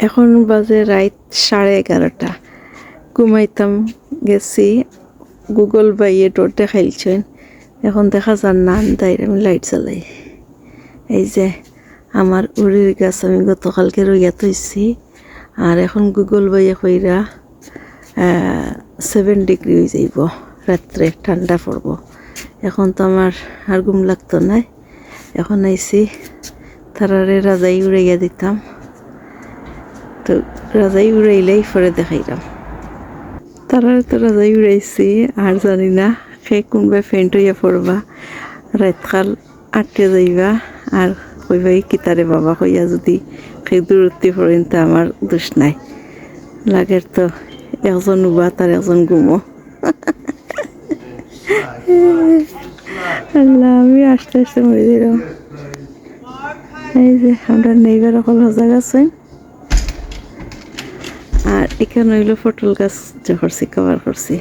এখন বাজে রাত 11:30। ঘুমাইতাম গেছি, গুগল বাইয়ে ডোর দেখাইলছেন। এখন দেখা যান না আন্দাইর, আমি লাইট জ্বালাই। এই যে আমার উড়ির গাছ আমি গতকালকে রইয়া থইছি, আর এখন গুগল বাইয়ে কইরা 7 ডিগ্রি হয়ে যাইব, রাত্রে ঠান্ডা পড়ব। এখন তো আমার আর ঘুম লাগতো না। এখন আইসি তারারে রাজাই উড়াইয়া দিতাম, তো রাজাই উড়াইলেই পরে দেখাইলাম। তারারে তো রাজাই উড়াইছি, আর জানি না সে কোনবা ফেন্ট হইয়া পড়বা, রাতকাল আটকে যাইবা আর কইবাই কিতারে বাবা কইয়া যদি সেই দূরত্বে পড়েন তো আমার দোষ নাই। লাগের তো একজন উবা তার একজন ঘুমো। আল্লাহ, আমি আস্তে আস্তে মরে দিলাম। এই যে আমরা নেইবার সকল সজাগ আছেন। আর এখানে হইলো পটল গাছ যে করছি, কভার করছি।